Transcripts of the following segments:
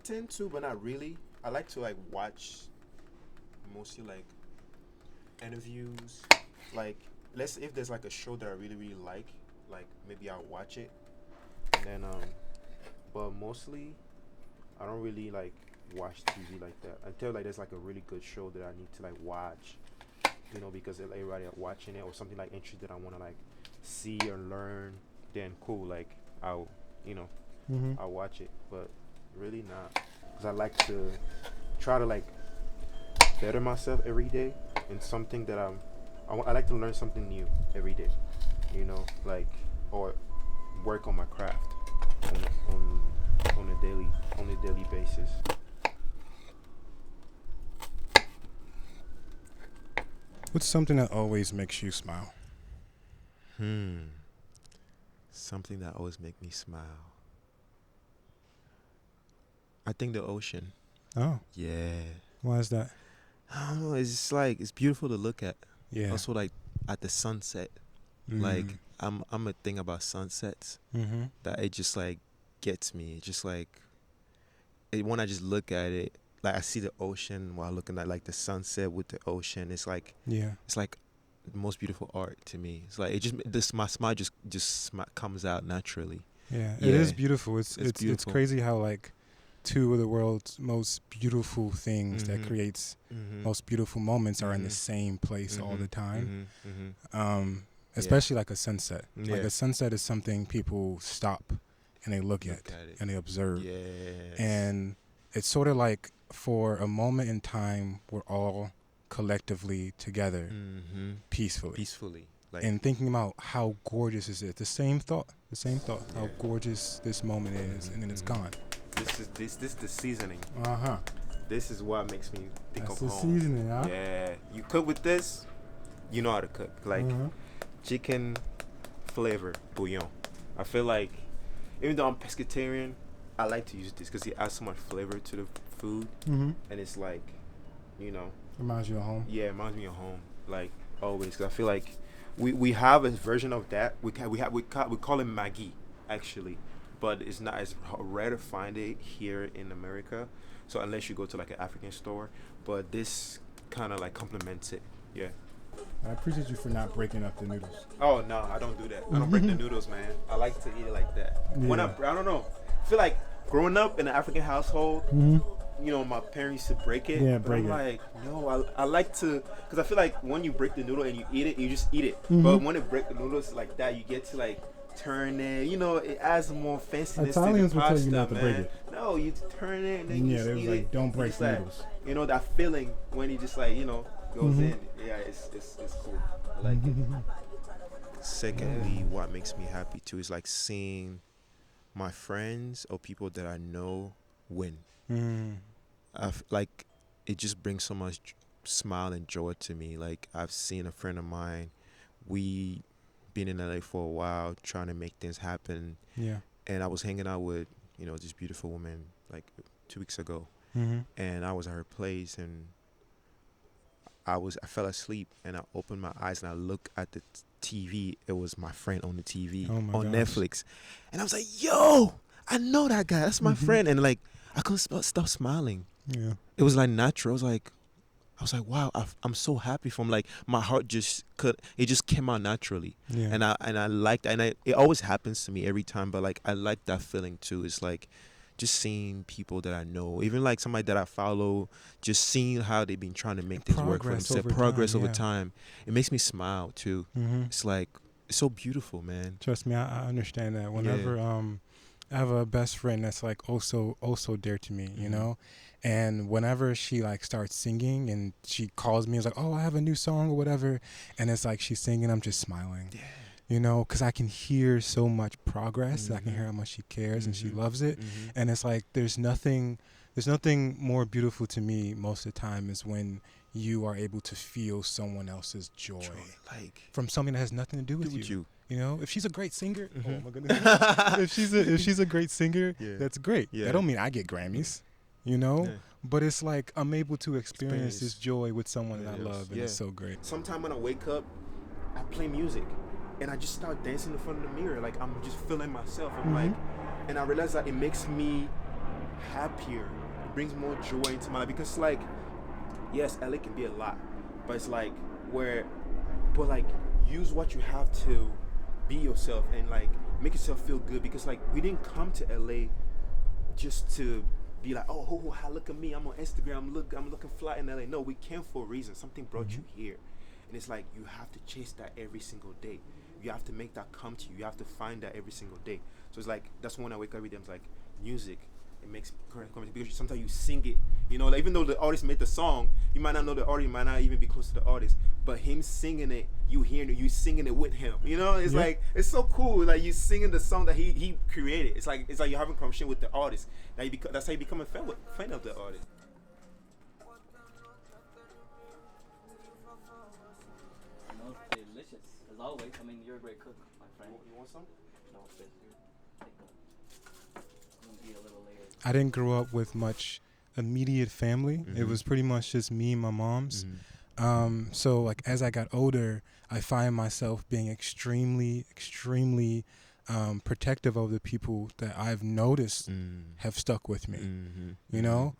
tend to, but not really. I like to like watch mostly like interviews. Like, let's if there's like a show that I really really like maybe I'll watch it, and then but mostly I don't really like watch TV like that until like there's like a really good show that I need to like watch, because everybody are watching it or something like interesting I want to like see or learn. Then cool, like I'll I'll watch it, but really not, because I like to try to like better myself every day in something that I like to learn something new every day, like, or work on my craft on a daily basis. What's something that always makes you smile? Something that always make me smile. I think the ocean. Oh, Yeah. why is that? I don't know. It's just like it's beautiful to look at. Yeah. Also, like at the sunset. Like I'm a thing about sunsets that it just like gets me. It just like when I just look at it, like I see the ocean while looking at like the sunset with the ocean. It's like it's like the most beautiful art to me. It's like my smile just comes out naturally. Yeah, it is beautiful. It's beautiful. crazy how like two of the world's most beautiful things that creates most beautiful moments are in the same place all the time. Especially like a sunset. Yeah. Like a sunset is something people stop and they look at it and they observe. Yes. And it's sort of like for a moment in time we're all collectively together peacefully. Like, and thinking about how gorgeous is it. The same thought. How gorgeous this moment is, and then it's gone. This the seasoning. Uh-huh. This is what makes me think That's of the home. seasoning, huh? Yeah. You cook with this, you know how to cook. Like chicken flavor bouillon. I feel like even though I'm pescatarian, I like to use this because it adds so much flavor to the food, and it's like, reminds you of home. Yeah, it reminds me of home. Like always, because I feel like we have a version of that. We call it Maggi actually, but it's not as rare to find it here in America. So unless you go to like an African store, but this kind of like complements it. Yeah. I appreciate you for not breaking up the noodles. Oh no, I don't do that. I don't break the noodles, man. I like to eat it like that. Yeah. When I don't know. I feel like growing up in an African household, my parents used to break it. Yeah, but break I'm it. like, no, I like to, because I feel like when you break the noodle and you eat it, you just eat it. But when it break the noodles like that, you get to like turn it. It adds more fanciness Italians to the will pasta, tell you not to man. break it. No, you turn it and then you just they was eat like, it. don't break It's the like, noodles. that feeling when you just like, goes in. Yeah, it's cool. I like it. Secondly, what makes me happy too is like seeing my friends or people that I know win. Like it just brings so much smile and joy to me. Like I've seen a friend of mine, we been in LA for a while trying to make things happen. Yeah. And I was hanging out with this beautiful woman like 2 weeks ago, and I was at her place and I fell asleep and I opened my eyes and I looked at the TV. It was my friend on the TV on Netflix, and I was like, "Yo, I know that guy. That's my friend." And like, I couldn't stop smiling. Yeah, it was like natural. I was like, "Wow, I'm so happy for him." Like my heart just came out naturally. Yeah, and I liked, and it always happens to me every time. But like, I like that feeling too. It's like just seeing people that I know, even like somebody that I follow, just seeing how they've been trying to make things work for themselves. Progress over time. It makes me smile too. It's like, it's so beautiful, man. Trust me, I understand that. Whenever I have a best friend that's like also dear to me, and whenever she like starts singing and she calls me, it's like, oh, I have a new song or whatever, and it's like she's singing, I'm just smiling. Yeah. Because I can hear so much progress. I can hear how much she cares and she loves it. And it's like there's nothing more beautiful to me most of the time is when you are able to feel someone else's joy. Like from something that has nothing to do with you. If she's a great singer, oh my goodness. if she's a great singer, that's great. That don't mean I get Grammys, But it's like I'm able to experience this joy with someone that I love, and it's so great. Sometimes when I wake up, I play music. And I just start dancing in front of the mirror. Like, I'm just feeling myself. I'm like, and I realize that it makes me happier. It brings more joy into my life because like, yes, LA can be a lot, but it's like where, but like use what you have to be yourself and like make yourself feel good because like we didn't come to LA just to be like, oh, look at me, I'm on Instagram, I'm looking fly in LA. No, we came for a reason. Something brought you here, and it's like you have to chase that every single day. You have to make that come to you. You have to find that every single day. So it's like that's when I wake up every day. I'm like, music. It makes current comments because sometimes you sing it. You know, like, even though the artist made the song, you might not know the artist, you might not even be close to the artist. But him singing it, you hearing it, you singing it with him. You know, it's like it's so cool. Like you singing the song that he created. It's like you're having a conversation with the artist. That's how you become a fan of the artist. No, delicious as always. I mean, you're a great cook, my friend. You want some? No, it's good. I'm gonna eat a little later. I didn't grow up with much immediate family. Mm-hmm. It was pretty much just me and my mom's. Mm-hmm. So like as I got older, I find myself being extremely protective of the people that I've noticed have stuck with me. You know,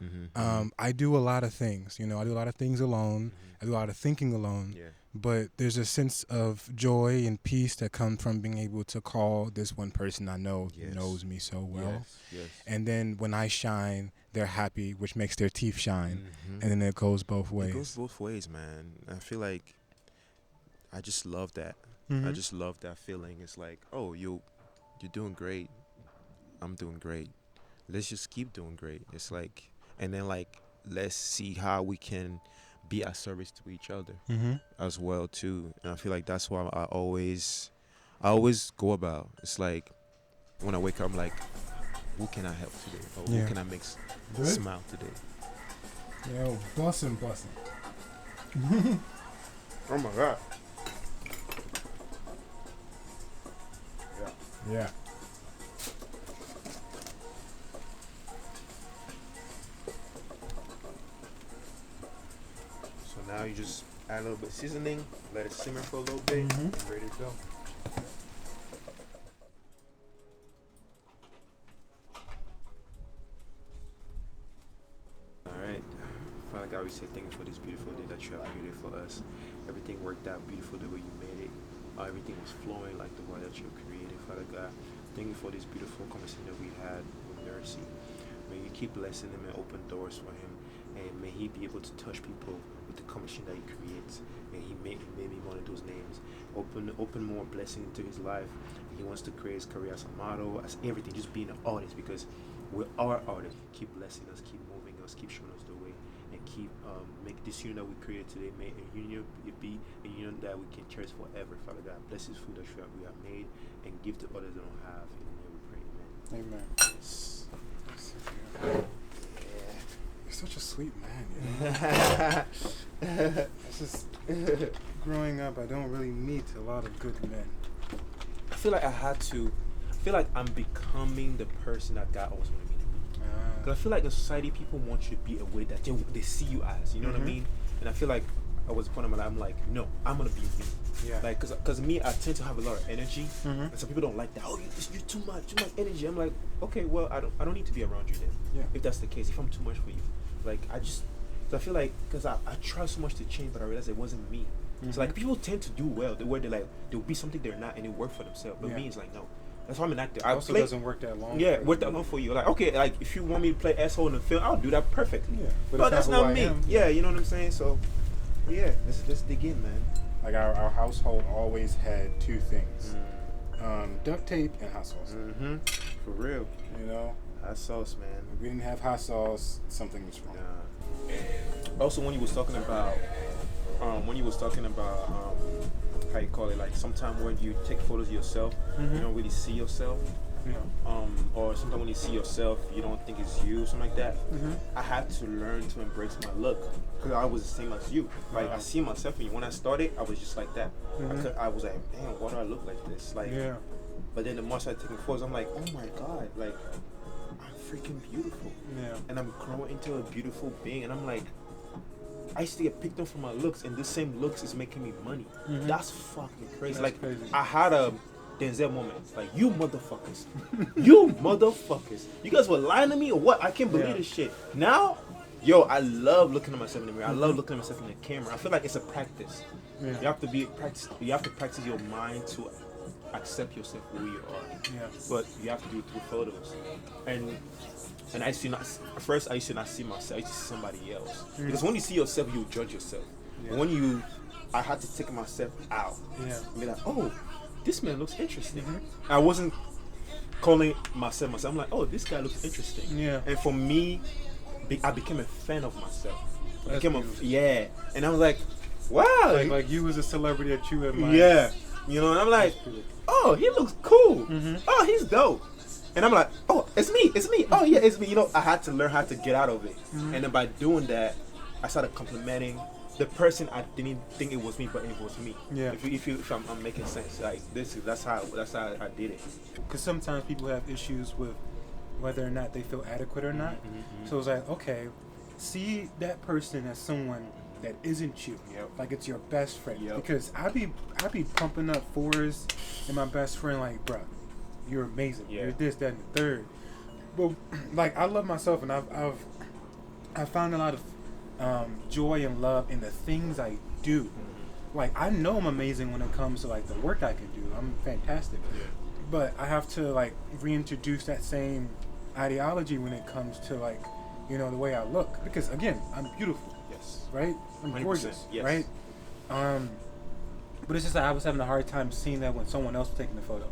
I do a lot of things. You know, I do a lot of things alone. I do a lot of thinking alone. Yeah. But there's a sense of joy and peace that comes from being able to call this one person I know knows me so well. Yes. And then when I shine, they're happy, which makes their teeth shine. And then it goes both ways. It goes both ways, man. I feel like I just love that. Mm-hmm. I just love that feeling. It's like, oh, you're doing great. I'm doing great. Let's just keep doing great. It's like, and then like, let's see how we can be at service to each other as well too. And I feel like that's why I always go about. It's like when I wake up, I'm like, who can I help today? Or who can I make smile today? Yo, bussin'. Oh my God. Yeah. So now you just add a little bit of seasoning, let it simmer for a little bit, and ready to go. Alright. Father God, we say thank you for this beautiful day that you have created for us. Everything worked out beautiful the way you made it. Everything was flowing like the way that you created, Father God. Thank you for this beautiful conversation that we had with Mercy. May you keep blessing him and open doors for him. And may he be able to touch people with the conversation that he creates. And he may be one of those names. Open more blessing into his life. He wants to create his career as a model, as everything, just being an artist, because we are artists. Keep blessing us, keep moving us, keep showing us the way, and keep make this union that we created today, may a union be a union that we can cherish forever. Father God, bless this food that we have made and give to others that don't have. In the name we pray, amen. Yes. You're such a sweet man, you know? It's just growing up, I don't really meet a lot of good men. I feel like I'm becoming the person that God always wanted me to be. Because I feel like in society, people want you to be a way that they see you as. You know what I mean? And I feel like I was a point in my life, I'm like, no, I'm going to be me. Yeah. Like, because me, I tend to have a lot of energy. And some people don't like that. Oh, you're too much energy. I'm like, okay, well, I don't need to be around you then. Yeah. If that's the case, if I'm too much for you. Like, I feel like, because I try so much to change, but I realized it wasn't me. So like, people tend to do well, where they'll be something they're not and they work for themselves. But me, it's like, no. That's why I'm an actor. It also doesn't work that long. Yeah, work that long for you. Like, okay, like if you want me to play asshole in the film, I'll do that perfectly. Yeah, but that's not me. Yeah, you know what I'm saying? So, yeah, let's dig in, man. Like our household always had two things: duct tape and hot sauce. For real. You know, hot sauce, man. If we didn't have hot sauce, something was wrong. Also, when you was talking about, how you call it, like sometimes when you take photos of yourself, you don't really see yourself. Or sometimes when you see yourself, you don't think it's you, something like that. I had to learn to embrace my look, because I was the same as you. Like, I see myself, and when I started, I was just like that. I was like, damn, why do I look like this? Like, but then the more I started taking photos, I'm like, oh my God, like, I'm freaking beautiful. And I'm growing into a beautiful being, and I'm like, I used to get picked on for my looks, and this same looks is making me money. That's fucking crazy. That's like, crazy. I had a Denzel moments. Like, you motherfuckers. You motherfuckers. You guys were lying to me or what? I can't believe this shit. Now, yo, I love looking at myself in the mirror. I love looking at myself in the camera. I feel like it's a practice. Yeah. You have to practice your mind to accept yourself for who you are. Yeah. But you have to do it through photos. And I used to not, at first I used to not see myself, I used to see somebody else. Because when you see yourself, you judge yourself. Yeah. But when I had to take myself out. Yeah. And be like, oh, this man looks interesting. I wasn't calling myself. I'm like, oh, this guy looks interesting. Yeah. And for me, I became a fan of myself. And I was like, wow. Like you was a celebrity that you admired. Yeah. You know, and I'm like, oh, he looks cool. Oh, he's dope. And I'm like, oh, it's me. Oh, yeah, it's me. You know, I had to learn how to get out of it. And then by doing that, I started complimenting the person I didn't think it was me, but it was me. Yeah. If I'm making sense, like that's how I did it. Because sometimes people have issues with whether or not they feel adequate or not. So it's like, okay, see that person as someone that isn't you. Like it's your best friend. Because I be pumping up fours and my best friend like, bruh, you're amazing. You're this, that, and the third. But like I love myself, and I've found a lot of joy and love in the things I do. Like I know I'm amazing when it comes to like the work I can do. I'm fantastic. But I have to like reintroduce that same ideology when it comes to like, you know, the way I look. Because again, I'm beautiful. Yes. Right? I'm gorgeous. Yes. Right? But it's just like I was having a hard time seeing that when someone else was taking the photo.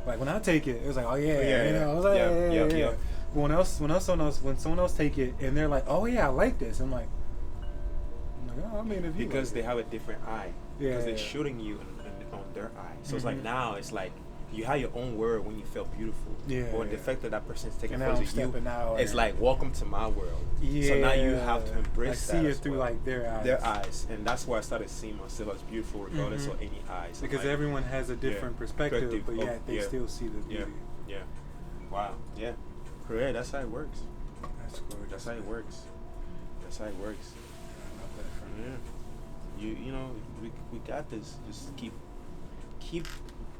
Like when I take it, it was like, oh yeah, you know, I was like, yeah. But when someone else take it and they're like, oh yeah, I like this. I'm like oh, I mean, if you because like they have a different eye. Because they're shooting you on their eye. So it's like now it's like you have your own word when you felt beautiful. Or the fact that that person's taking photos of you, it's like welcome to my world. So now you have to embrace that. I see it through like their eyes. And that's why I started seeing myself as beautiful regardless of any eyes. Because like, everyone has a different perspective, but yet they still see the beauty. Yeah. Wow. Yeah. Yeah, that's how it works. That's gorgeous. That's how it works. That's how it works. I love that from you. You know, we got this. Just keep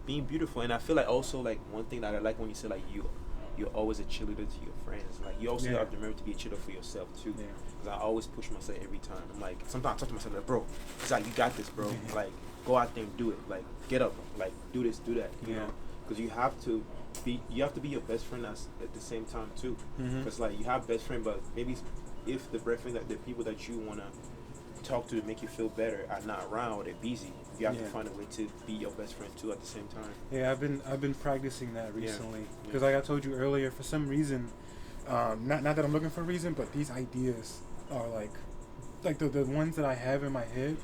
being beautiful. And I feel like also like one thing that I like when you say like you're always a cheerleader to your friends. Like you also have to remember to be a cheerleader for yourself too. Because I always push myself every time. I'm like sometimes I talk to myself like, bro, it's like you got this, bro. Like go out there and do it. Like get up. Like do this, do that. You know, because you have to be your best friend at the same time too. Because like you have best friend, but maybe if the best friend that the people that you wanna talk to make you feel better are not around or they're busy, you have to find a way to be your best friend too at the same time. Yeah, I've been practicing that recently because like I told you earlier, for some reason, not that I'm looking for a reason, but these ideas are like the ones that I have in my head,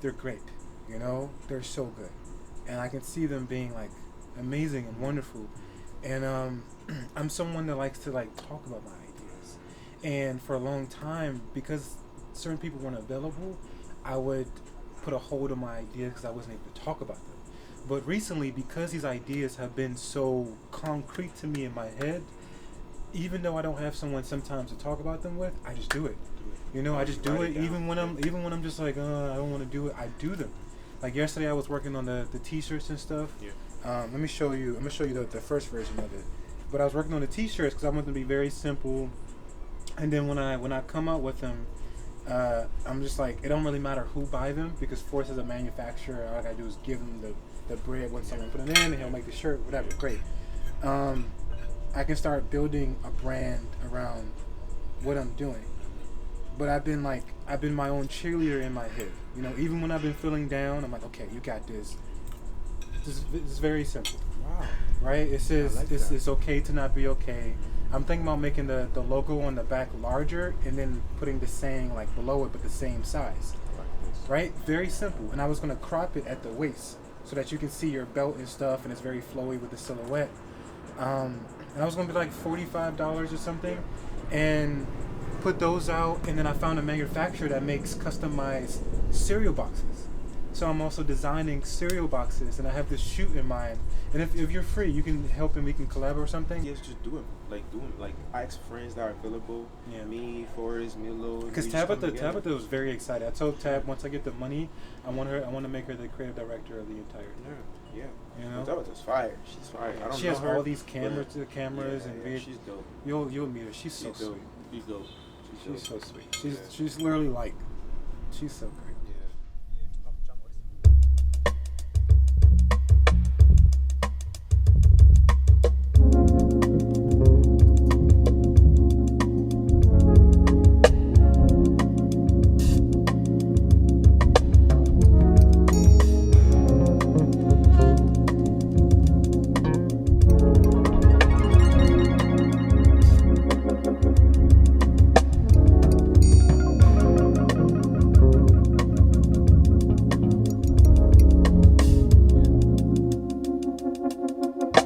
they're great. You know, they're so good, and I can see them being like amazing and wonderful. And I'm someone that likes to like talk about my ideas, and for a long time, because certain people weren't available, I would put a hold on my ideas because I wasn't able to talk about them. But recently, because these ideas have been so concrete to me in my head, even though I don't have someone sometimes to talk about them with, I just do it. You know, I just do it even when I'm just like, I don't want to do it. I do them. Like yesterday, I was working on the t-shirts and stuff. Let me show you. I'm gonna show you the first version of it. But I was working on the t-shirts because I want them to be very simple. And then when I come out with them, I'm just like, it don't really matter who buy them because Force as a manufacturer, all I gotta do is give them the bread when someone put it in, and he'll make the shirt, whatever. Great. I can start building a brand around what I'm doing. But I've been my own cheerleader in my head. You know, even when I've been feeling down, I'm like, okay, you got this. This is very simple. Wow. Right? It says it's okay to not be okay. I'm thinking about making the logo on the back larger and then putting the saying like below it but the same size. Right? Very simple. And I was going to crop it at the waist so that you can see your belt and stuff and it's very flowy with the silhouette. And I was going to be like $45 or something and put those out. And then I found a manufacturer that makes customized cereal boxes. So I'm also designing cereal boxes, and I have this shoot in mind. And if you're free, you can help and we can collab or something. Yes, just do it. Like I ask friends that are available. Yeah. Me, Forrest, Milo. Because Tabitha was very excited. I told Tab once I get the money, I want to make her the creative director of the entire thing. Yeah. You know. Tabitha's fire. She's fire. I don't she know has her, all these cameras and she's dope. You'll meet her. She's so sweet. She's dope. She's so sweet. She's literally like, she's so great.